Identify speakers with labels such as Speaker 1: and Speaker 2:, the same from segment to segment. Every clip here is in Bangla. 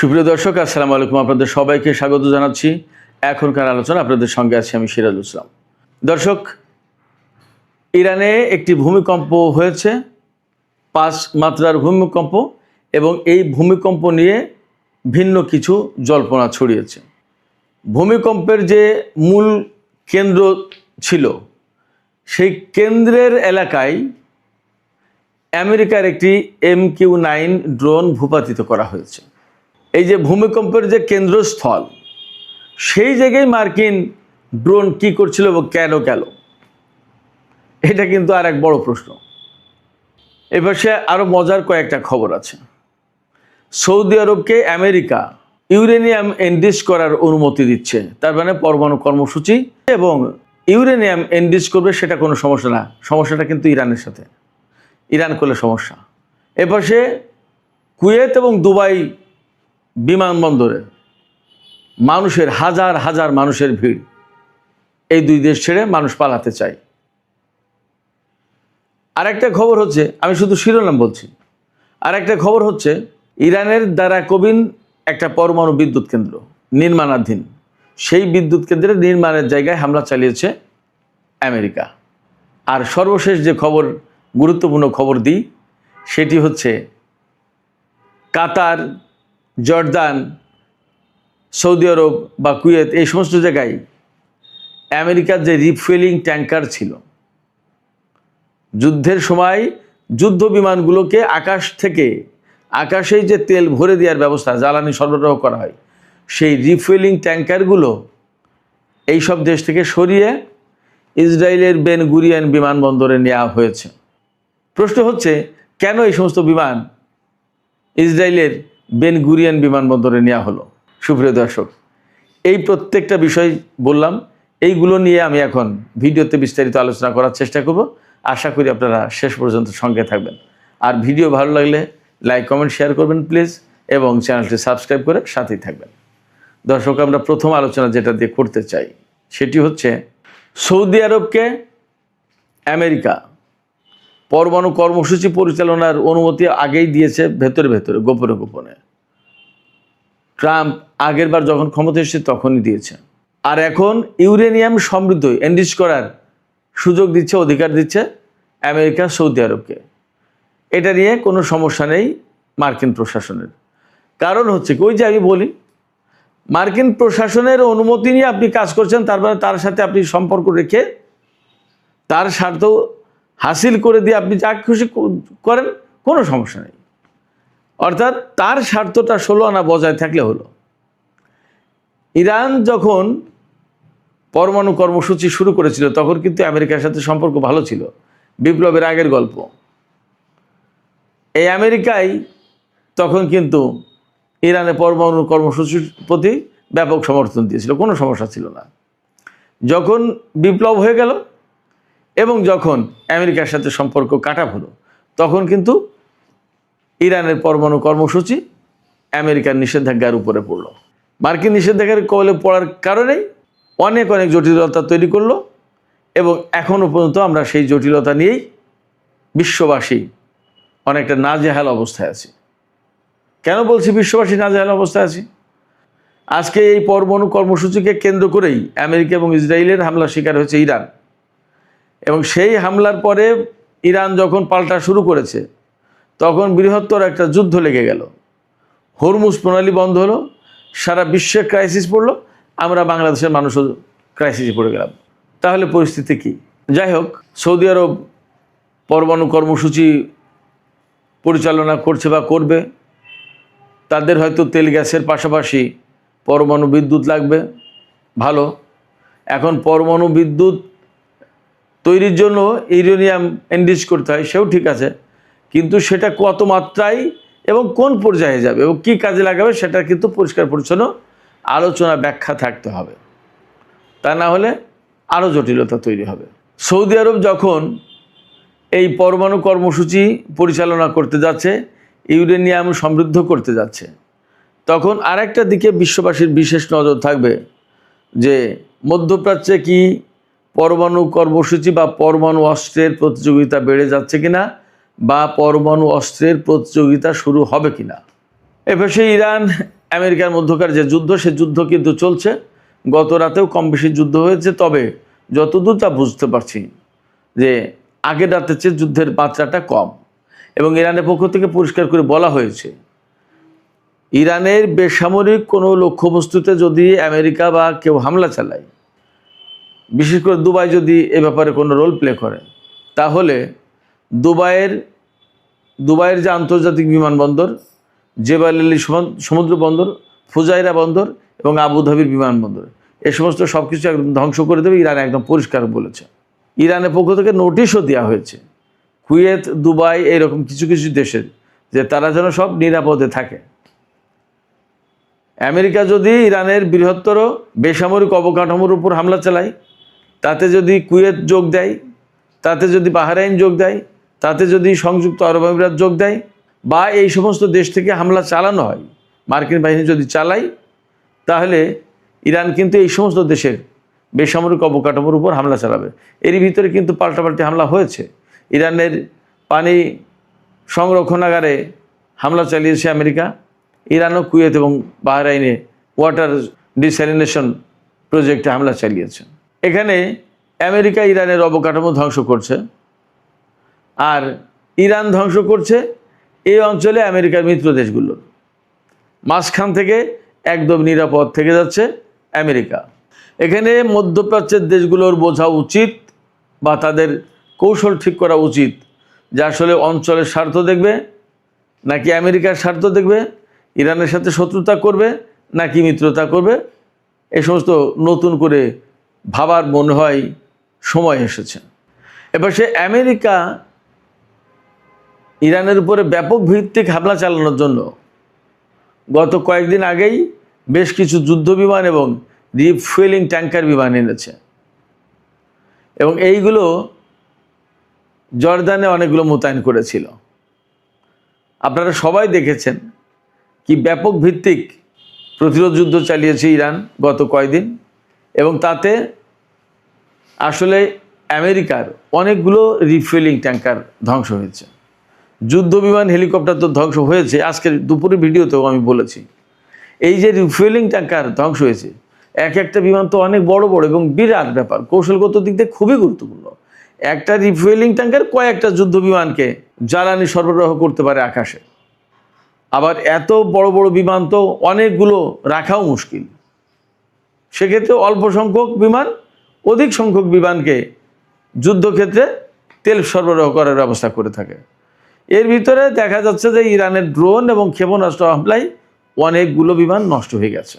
Speaker 1: সুপ্রিয় দর্শক, আসসালামু আলাইকুম। আপনাদের সবাইকে স্বাগত জানাচ্ছি। এখনকার আলোচনা আপনাদের সঙ্গে আছি আমি সিরাজুল ইসলাম। দর্শক, ইরানে একটি ভূমিকম্প হয়েছে, 5 মাত্রার ভূমিকম্প, এবং এই ভূমিকম্প নিয়ে ভিন্ন কিছু জল্পনা ছড়িয়েছে। ভূমিকম্পের যে মূল কেন্দ্র ছিল, সেই কেন্দ্রের এলাকায় আমেরিকার একটি MQ-9 ড্রোন ভূপাতিত করা হয়েছে। এই যে ভূমিকম্পের যে কেন্দ্রস্থল, সেই জায়গায় মার্কিন ড্রোন কি করছিল এবং কেন গেল, এটা কিন্তু আর এক বড় প্রশ্ন। এবার সে আরও মজার কয়েকটা খবর আছে। সৌদি আরবকে আমেরিকা ইউরেনিয়াম এনরিচ করার অনুমতি দিচ্ছে, তার মানে পরমাণু কর্মসূচি, এবং ইউরেনিয়াম এনরিচ করবে সেটা কোনো সমস্যা না, সমস্যাটা কিন্তু ইরানের সাথে, ইরান করলে সমস্যা। এবার সে কুয়েত এবং দুবাই বিমানবন্দরে মানুষের হাজার হাজার মানুষের ভিড়, এই দুই দেশ ছেড়ে মানুষ পালাতে চায়। আর একটা খবর হচ্ছে, আমি শুধু শিরোনাম বলছি, আর একটা খবর হচ্ছে ইরানের দ্বারা কবিন একটা পরমাণু বিদ্যুৎ কেন্দ্র নির্মাণাধীন, সেই বিদ্যুৎ কেন্দ্রের নির্মাণের জায়গায় হামলা চালিয়েছে আমেরিকা। আর সর্বশেষ যে খবর, গুরুত্বপূর্ণ খবর দিই, সেটি হচ্ছে কাতার, জর্দান, সৌদি আরব বা কুয়েত, এই সমস্ত জায়গায় আমেরিকার যে রিফুয়েলিং ট্যাঙ্কার ছিল, যুদ্ধের সময় যুদ্ধ বিমানগুলোকে আকাশেই যে তেল ভরে দেওয়ার ব্যবস্থা, জ্বালানি সরবরাহ করা হয়, সেই রিফুয়েলিং ট্যাঙ্কারগুলো এইসব দেশ থেকে সরিয়ে ইসরায়েলের বেন গুরিয়ন বিমানবন্দরে নেওয়া হয়েছে। প্রশ্ন হচ্ছে, কেন এই সমস্ত বিমান ইসরায়েলের বেন গুরিয়ন বিমানবন্দরে নেওয়া হলো? সুপ্রিয় দর্শক, এই প্রত্যেকটা বিষয় বললাম, এইগুলো নিয়ে আমি এখন ভিডিওতে বিস্তারিত আলোচনা করার চেষ্টা করব। আশা করি আপনারা শেষ পর্যন্ত সঙ্গে থাকবেন। আর ভিডিও ভালো লাগলে লাইক, কমেন্ট, শেয়ার করবেন প্লিজ, এবং চ্যানেলটি সাবস্ক্রাইব করে সাথেই থাকবেন। দর্শক, আমরা প্রথম আলোচনা যেটা দিয়ে করতে চাই, সেটি হচ্ছে সৌদি আরবকে আমেরিকা পরমাণু কর্মসূচি পরিচালনার অনুমতি আগেই দিয়েছে, ভেতরে গোপনে গোপনে। ট্রাম্প আগের বার যখন ক্ষমতা এসেছে তখনই দিয়েছে। আর এখন ইউরেনিয়াম সমৃদ্ধ এনরিচ করার সুযোগ দিচ্ছে, অধিকার দিচ্ছে আমেরিকা সৌদি আরবকে। এটা নিয়ে কোনো সমস্যা নেই মার্কিন প্রশাসনের। কারণ হচ্ছে, ওই যে আমি বলি, মার্কিন প্রশাসনের অনুমতি নিয়ে আপনি কাজ করছেন, তারপরে তার সাথে আপনি সম্পর্ক রেখে তার স্বার্থ হাসিল করে দিয়ে আপনি যা খুশি করেন, কোনো সমস্যা নেই। অর্থাৎ তার স্বার্থটা 16 আনা বজায় থাকলে হলো। ইরান যখন পরমাণু কর্মসূচি শুরু করেছিল, তখন কিন্তু আমেরিকার সাথে সম্পর্ক ভালো ছিল, বিপ্লবের আগের গল্প। এই আমেরিকাই তখন কিন্তু ইরানের পরমাণু কর্মসূচির প্রতি ব্যাপক সমর্থন দিয়েছিল, কোনো সমস্যা ছিল না। যখন বিপ্লব হয়ে গেল এবং যখন আমেরিকার সাথে সম্পর্ক কাটা হলো, তখন কিন্তু ইরানের পরমাণু কর্মসূচি আমেরিকার নিষেধাজ্ঞার উপরে পড়ল। মার্কিন নিষেধাজ্ঞার কবলে পড়ার কারণেই অনেক জটিলতা তৈরি করলো, এবং এখনও পর্যন্ত আমরা সেই জটিলতা নিয়েই বিশ্ববাসী অনেকটা নাজেহাল অবস্থায় আছি। কেন বলছি বিশ্ববাসী নাজেহাল অবস্থায় আছি? আজকে এই পরমাণু কর্মসূচিকে কেন্দ্র করেই আমেরিকা এবং ইসরায়েলের হামলার শিকার হয়েছে ইরান, এবং সেই হামলার পরে ইরান যখন পাল্টা শুরু করেছে, তখন বৃহত্তর একটা যুদ্ধ লেগে গেল। হরমুজ প্রণালী বন্ধ হলো, সারা বিশ্বে ক্রাইসিস পড়লো, আমরা বাংলাদেশের মানুষও ক্রাইসিসে পড়ে গেলাম। তাহলে পরিস্থিতি কি? যাই হোক, সৌদি আরব পরমাণু কর্মসূচি পরিচালনা করছে বা করবে, তাদের হয়তো তেল গ্যাসের পাশাপাশি পরমাণু বিদ্যুৎ লাগবে। ভালো, এখন পরমাণু বিদ্যুৎ তৈরির জন্য ইউরেনিয়াম এনরিচ করতে হয়, সেও ঠিক আছে, কিন্তু সেটা কত মাত্রায় এবং কোন পর্যায়ে যাবে এবং কী কাজে লাগাবে, সেটা কিন্তু পরিষ্কার পরিচ্ছন্ন আলোচনা, ব্যাখ্যা থাকতে হবে। তা না হলে আরও জটিলতা তৈরি হবে। সৌদি আরব যখন এই পরমাণু কর্মসূচি পরিচালনা করতে যাচ্ছে, ইউরেনিয়াম সমৃদ্ধ করতে যাচ্ছে, তখন আরেকটা দিকে বিশ্ববাসীর বিশেষ নজর থাকবে যে মধ্যপ্রাচ্যে কি পরমাণু কর্মসূচি বা পরমাণু অস্ত্রের প্রতিযোগিতা বেড়ে যাচ্ছে কিনা, বা পরমাণু অস্ত্রের প্রতিযোগিতা শুরু হবে কিনা। এপাশে ইরান আমেরিকার মধ্যকার যে যুদ্ধ, সে যুদ্ধ কিন্তু চলছে। গত রাতেও কম বেশি যুদ্ধ হয়েছে, তবে যতদূর তা বুঝতে পারছি যে আগের রাতের চেয়ে যুদ্ধের মাত্রাটা কম। এবং ইরানের পক্ষ থেকে পরিষ্কার করে বলা হয়েছে, ইরানের বেসামরিক কোনো লক্ষ্যবস্তুতে যদি আমেরিকা বা কেউ হামলা চালায়, বিশেষ করে দুবাই যদি এ ব্যাপারে কোনো রোল প্লে করে, তাহলে দুবাইয়ের যে আন্তর্জাতিক বিমানবন্দর, জেবাল আলী সমুদ্র বন্দর, ফুজাইরা বন্দর এবং আবুধাবির বিমানবন্দর, এ সমস্ত সব কিছু একদম ধ্বংস করে দেবে, ইরান একদম পরিষ্কার বলেছে। ইরানের পক্ষ থেকে নোটিশও দেওয়া হয়েছে কুয়েত, দুবাই, এইরকম কিছু কিছু দেশের, যে তারা যেন সব নিরাপদে থাকে। আমেরিকা যদি ইরানের বৃহত্তর বেসামরিক অবকাঠামোর উপর হামলা চালায়, তাতে যদি কুয়েত যোগ দেয়, তাতে যদি বাহরাইন যোগ দেয়, তাতে যদি সংযুক্ত আরব আমিরাত যোগ দেয়, বা এই সমস্ত দেশ থেকে হামলা চালানো হয়, মার্কিন বাহিনী যদি চালায়, তাহলে ইরান কিন্তু এই সমস্ত দেশের বেসামরিক অবকাঠামোর উপর হামলা চালাবে। এরই ভিতরে কিন্তু পাল্টাপাল্টি হামলা হয়েছে। ইরানের পানি সংরক্ষণাগারে হামলা চালিয়েছে আমেরিকা। ইরানও কুয়েত এবং বাহরাইনে ওয়াটার ডিস্যালিনেশন প্রজেক্টে হামলা চালিয়েছে। এখানে আমেরিকা ইরানের অবকাঠামো ধ্বংস করছে, আর ইরান ধ্বংস করছে এই অঞ্চলে আমেরিকার মিত্র দেশগুলোর। মাঝখান থেকে একদম নিরাপদ থেকে যাচ্ছে আমেরিকা। এখানে মধ্যপ্রাচ্যের দেশগুলোর বোঝা উচিত, বা তাদের কৌশল ঠিক করা উচিত, যে আসলে অঞ্চলের স্বার্থ দেখবে নাকি আমেরিকার স্বার্থ দেখবে, ইরানের সাথে শত্রুতা করবে নাকি মিত্রতা করবে। এই সমস্ত নতুন করে ভাবার মনে হয় সময় এসেছে। এবার সে আমেরিকা ইরানের উপরে ব্যাপক ভিত্তিক হামলা চালানোর জন্য গত কয়েকদিন আগেই বেশ কিছু যুদ্ধ বিমান এবং রিফুয়েলিং ট্যাঙ্কার বিমান এনেছে, এবং এইগুলো জর্দানে অনেকগুলো মোতায়েন করেছিল। আপনারা সবাই দেখেছেন কি ব্যাপক ভিত্তিক প্রতিরোধ যুদ্ধ চালিয়েছে ইরান গত কয়েকদিন, এবং তাতে আসলে আমেরিকার অনেকগুলো রিফুয়েলিং ট্যাঙ্কার ধ্বংস হয়েছে। যুদ্ধ বিমান, হেলিকপ্টার তো ধ্বংস হয়েছে, আজকের দুপুরের ভিডিওতেও আমি বলেছি। এই যে রিফুয়েলিং ট্যাঙ্কার ধ্বংস হয়েছে, এক একটা বিমান তো অনেক বড় বড় এবং বিরাট ব্যাপার, কৌশলগত দিক থেকে খুবই গুরুত্বপূর্ণ। একটা রিফুয়েলিং ট্যাঙ্কার কয়েকটা যুদ্ধ বিমানকে জ্বালানি সরবরাহ করতে পারে আকাশে। আবার এত বড় বড় বিমান তো অনেকগুলো রাখাও মুশকিল, সেক্ষেত্রে অল্প সংখ্যক বিমান অধিক সংখ্যক বিমানকে যুদ্ধক্ষেত্রে তেল সরবরাহ করার ব্যবস্থা করে থাকে। এর ভিতরে দেখা যাচ্ছে যে ইরানের ড্রোন এবং ক্ষেপণাস্ত্র হামলায় অনেকগুলো বিমান নষ্ট হয়ে গেছে।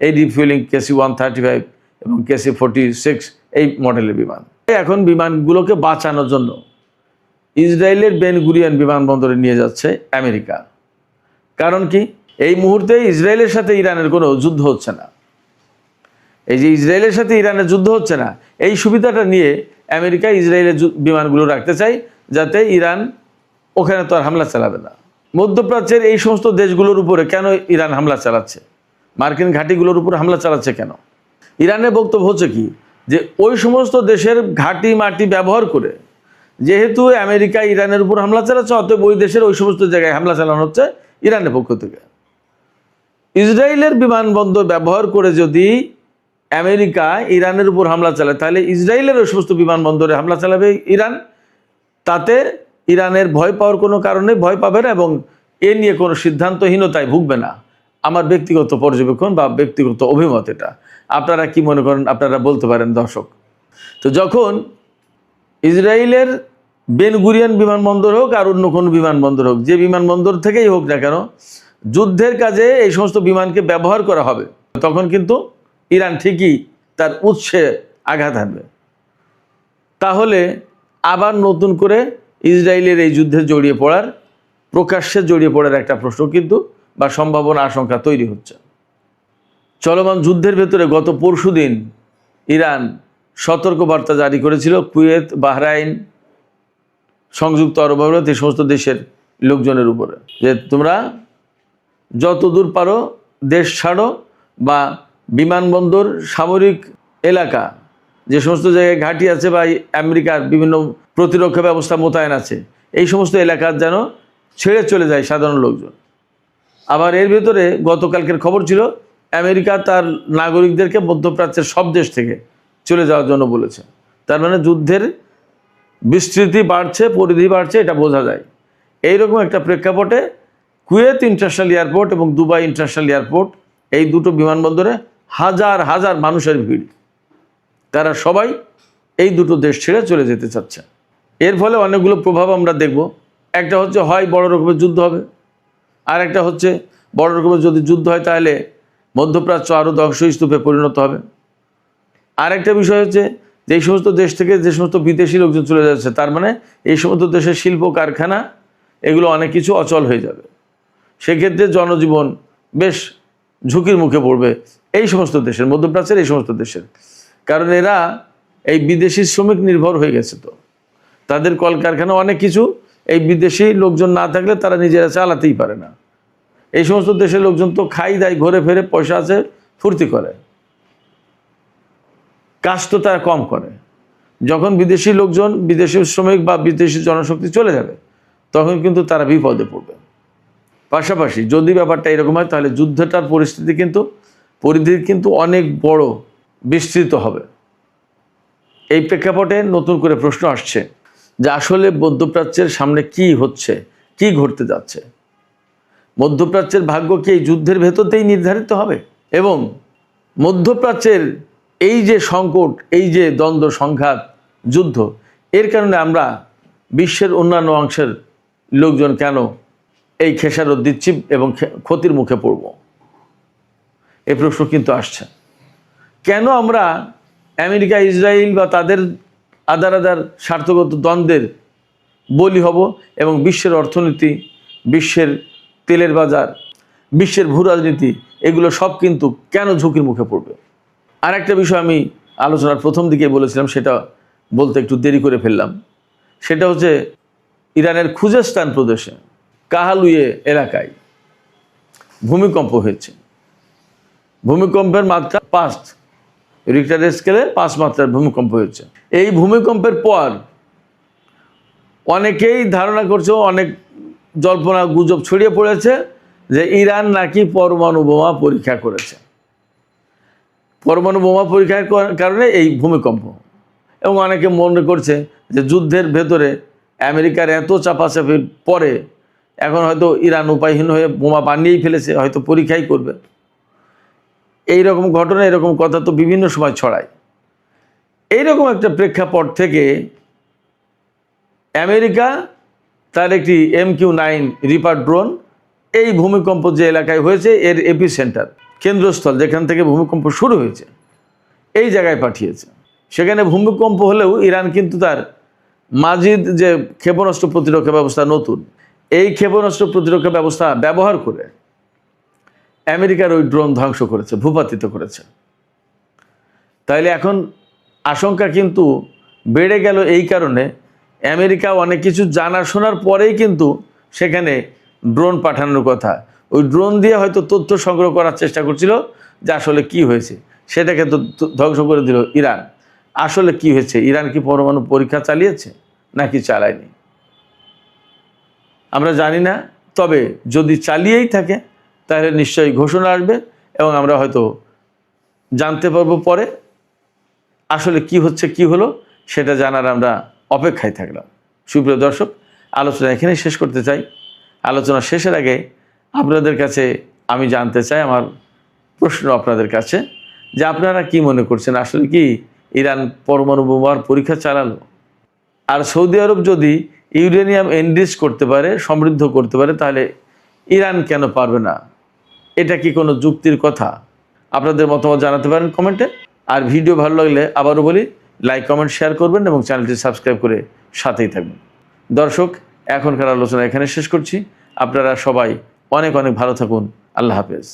Speaker 1: এই রিফুয়েলিং KC-135 এবং KC-46 এই মডেলের বিমান। এখন বিমানগুলোকে বাঁচানোর জন্য ইসরায়েলের বেন গুরিয়ন বিমানবন্দরে নিয়ে যাচ্ছে আমেরিকা। কারণ কি, এই মুহূর্তে ইসরায়েলের সাথে ইরানের কোনো যুদ্ধ হচ্ছে না। এই যে ইসরায়েলের সাথে ইরানের যুদ্ধ হচ্ছে না, এই সুবিধাটা নিয়ে আমেরিকা ইসরায়েলের বিমানগুলো রাখতে চায়, যাতে ইরান ওখানে তো আর হামলা চালাবে না। মধ্যপ্রাচ্যের এই সমস্ত দেশগুলোর উপরে কেন ইরান হামলা চালাচ্ছে, মার্কিন ঘাঁটিগুলোর উপর হামলা চালাচ্ছে কেন? ইরানের বক্তব্য হচ্ছে কি, যে ওই সমস্ত দেশের ঘাঁটি মাটি ব্যবহার করে, যেহেতু আমেরিকা ইরানের উপর হামলা চালাচ্ছে, অতএব ওই দেশের ওই সমস্ত জায়গায় হামলা চালানো হচ্ছে ইরানের পক্ষ থেকে। ইসরায়েলের বিমানবন্দর ব্যবহার করে যদি আমেরিকা ইরানের উপর হামলা চালায়, তাহলে ইসরায়েলের ওই সমস্ত বিমানবন্দরে হামলা চালাবে ইরান। তাতে ইরানের ভয় পাওয়ার কোনো কারণে ভয় পাবে না, এবং এ নিয়ে কোনো সিদ্ধান্তহীনতায় ভুগবে না। আমার ব্যক্তিগত পর্যবেক্ষণ বা ব্যক্তিগত অভিমত এটা। আপনারা কি মনে করেন আপনারা বলতে পারেন দর্শক। তো যখন ইসরায়েলের বেন গুরিয়ন বিমানবন্দর হোক আর অন্য কোনো বিমানবন্দর হোক, যে বিমানবন্দর থেকেই হোক না কেন, যুদ্ধের কাজে এই সমস্ত বিমানকে ব্যবহার করা হবে, তখন কিন্তু ইরান ঠিকই তার উৎসে আঘাত হানবে। তাহলে আবার নতুন করে ইসরায়েলের এই যুদ্ধে প্রকাশ্যে জড়িয়ে পড়ার একটা প্রশ্ন কিন্তু বা সম্ভাবনা, আশঙ্কা তৈরি হচ্ছে। চলমান যুদ্ধের ভেতরে গত পরশুদিন ইরান সতর্কবার্তা জারি করেছিল কুয়েত, বাহরাইন, সংযুক্ত আরব আমিরাত, এই সমস্ত দেশের লোকজনের উপরে, যে তোমরা যত দূর পারো দেশ ছাড়ো, বা বিমানবন্দর, সামরিক এলাকা, যে সমস্ত জায়গায় ঘাঁটি আছে বা আমেরিকার বিভিন্ন প্রতিরক্ষা ব্যবস্থা মোতায়েন আছে, এই সমস্ত এলাকার যেন ছেড়ে চলে যায় সাধারণ লোকজন। আবার এর ভেতরে গতকালকের খবর ছিল আমেরিকা তার নাগরিকদেরকে মধ্যপ্রাচ্যের সব দেশ থেকে চলে যাওয়ার জন্য বলেছে। তার মানে যুদ্ধের বিস্তৃতি বাড়ছে, পরিধি বাড়ছে, এটা বোঝা যায়। এইরকম একটা প্রেক্ষাপটে কুয়েত ইন্টারন্যাশনাল এয়ারপোর্ট এবং দুবাই ইন্টারন্যাশনাল এয়ারপোর্ট, এই দুটো বিমানবন্দরে হাজার হাজার মানুষের ভিড়। তারা সবাই এই দুটো দেশ ছেড়ে চলে যেতে চাচ্ছে। এর ফলে অনেকগুলো প্রভাব আমরা দেখব। একটা হচ্ছে হয় বড় রকমের যুদ্ধ হবে, আর একটা হচ্ছে বড় রকমের যদি যুদ্ধ হয় তাহলে মধ্যপ্রাচ্য আরও ধ্বংসস্তূপে পরিণত হবে। আর একটা বিষয় হচ্ছে যে এই সমস্ত দেশ থেকে যে সমস্ত বিদেশি লোকজন চলে যাচ্ছে, তার মানে এই সমস্ত দেশের শিল্প কারখানা এগুলো অনেক কিছু অচল হয়ে যাবে। সেক্ষেত্রে জনজীবন বেশ ঝুঁকির মুখে পড়বে এই সমস্ত দেশের, মধ্যপ্রাচ্যের এই সমস্ত দেশের। কারণ এরা এই বিদেশি শ্রমিক নির্ভর হয়ে গেছে, তো তাদের কলকারখানা অনেক কিছু এই বিদেশি লোকজন না থাকলে তারা নিজেরা চালাতেই পারে না। এই সমস্ত দেশের লোকজন তো খাই দায়, ঘুরে ফেরে, পয়সা আছে, ফুর্তি করে, কাজ তো তারা কম করে। যখন বিদেশি লোকজন, বিদেশি শ্রমিক বা বিদেশি জনশক্তি চলে যাবে তখন কিন্তু তারা বিপদে পড়বে। পাশাপাশি যদি ব্যাপারটা এরকম হয় তাহলে যুদ্ধটার পরিধি কিন্তু অনেক বড়, বিস্তৃত হবে। এই প্রেক্ষাপটে নতুন করে প্রশ্ন আসছে যে আসলে মধ্যপ্রাচ্যের সামনে কি হচ্ছে, কি ঘটতে যাচ্ছে? মধ্যপ্রাচ্যের ভাগ্য কি এই যুদ্ধের ভেতরতেই নির্ধারিত হবে? এবং মধ্যপ্রাচ্যের এই যে সংকট, এই যে দ্বন্দ্ব, সংঘাত, যুদ্ধ, এর কারণে আমরা বিশ্বের অন্যান্য অংশের লোকজন কেন এই খেসারত দিচ্ছি এবং ক্ষতির মুখে পড়ব? এই প্রশ্ন কিন্তু আসছে। কেন আমরা আমেরিকা, ইসরায়েল বা তাদের আদার স্বার্থগত দ্বন্দ্বের বলি হব এবং বিশ্বের অর্থনীতি, বিশ্বের তেলের বাজার, বিশ্বের ভূ রাজনীতি, এগুলো সব কিন্তু কেন ঝুঁকির মুখে পড়বে? আর একটা বিষয় আমি আলোচনার প্রথম দিকে বলেছিলাম, সেটা বলতে একটু দেরি করে ফেললাম। সেটা হচ্ছে ইরানের খুজেস্তান প্রদেশে কাহালুয়ে এলাকায় ভূমিকম্প হয়েছে। ভূমিকম্পের মাত্রা 5, রিক্টার স্কেলে 5 মাত্রার ভূমিকম্প হয়েছে। এই ভূমিকম্পের পর অনেকেই ধারণা করছে, অনেক জল্পনা গুজব ছড়িয়ে পড়েছে যে ইরান নাকি পরমাণু বোমা পরীক্ষা করেছে। পরমাণু বোমা পরীক্ষার কারণে এই ভূমিকম্প। এবং অনেকে মনে করছে যে যুদ্ধের ভেতরে আমেরিকার এত চাপাচাপির পরে এখন হয়তো ইরান উপায়হীন হয়ে বোমা বানিয়েই ফেলেছে, হয়তো পরীক্ষাই করবে। এই রকম ঘটনা, এরকম কথা তো বিভিন্ন সময় ছড়ায়। এইরকম একটা প্রেক্ষাপট থেকে আমেরিকা তার একটি MQ-9 রিপার ড্রোন এই ভূমিকম্প যে এলাকায় হয়েছে এর এপিসেন্টার, কেন্দ্রস্থল যেখান থেকে ভূমিকম্প শুরু হয়েছে, এই জায়গায় পাঠিয়েছে। সেখানে ভূমিকম্প হলেও ইরান কিন্তু তার মাজিদ যে ক্ষেপণাস্ত্র প্রতিরক্ষা ব্যবস্থা নতুন, এই ক্ষেপণাস্ত্র প্রতিরক্ষা ব্যবস্থা ব্যবহার করে আমেরিকার ওই ড্রোন ধ্বংস করেছে, ভূপাতিত করেছে। তাইলে এখন আশঙ্কা কিন্তু বেড়ে গেল এই কারণে, আমেরিকা অনেক কিছু জানা শোনার পরেই কিন্তু সেখানে ড্রোন পাঠানোর কথা। ওই ড্রোন দিয়ে হয়তো তথ্য সংগ্রহ করার চেষ্টা করছিল যে আসলে কি হয়েছে, সেটাকে তো ধ্বংস করে দিল ইরান। আসলে কি হয়েছে? ইরান কি পরমাণু পরীক্ষা চালিয়েছে নাকি চালায়নি আমরা জানি না। তবে যদি চালিয়েই থাকে তাহলে নিশ্চয়ই ঘোষণা আসবে এবং আমরা হয়তো জানতে পারবো পরে আসলে কি হচ্ছে, কি হলো, সেটা জানার আমরা অপেক্ষায় থাকলাম। সুপ্রিয় দর্শক, আলোচনা এখানেই শেষ করতে চাই। আলোচনা শেষের আগে আপনাদের কাছে আমি জানতে চাই, আমার প্রশ্ন আপনাদের কাছে, যে আপনারা কি মনে করছেন, আসলে কি ইরান পরমাণু বোমার পরীক্ষা চালালো? আর সৌদি আরব যদি ইউরেনিয়াম এনরিচ করতে পারে, সমৃদ্ধ করতে পারে, তাহলে ইরান কেন পারবে না? এটা কি কোনো যুক্তির কথা? আপনাদের মতামত জানাতে পারেন কমেন্টে। আর ভিডিও ভালো লাগলে আবারও বলি, লাইক, কমেন্ট, শেয়ার করবেন এবং চ্যানেলটি সাবস্ক্রাইব করে সাথেই থাকবেন। দর্শক, এখনকার আলোচনা এখানে শেষ করছি। আপনারা সবাই অনেক অনেক ভালো থাকুন। আল্লাহ হাফেজ।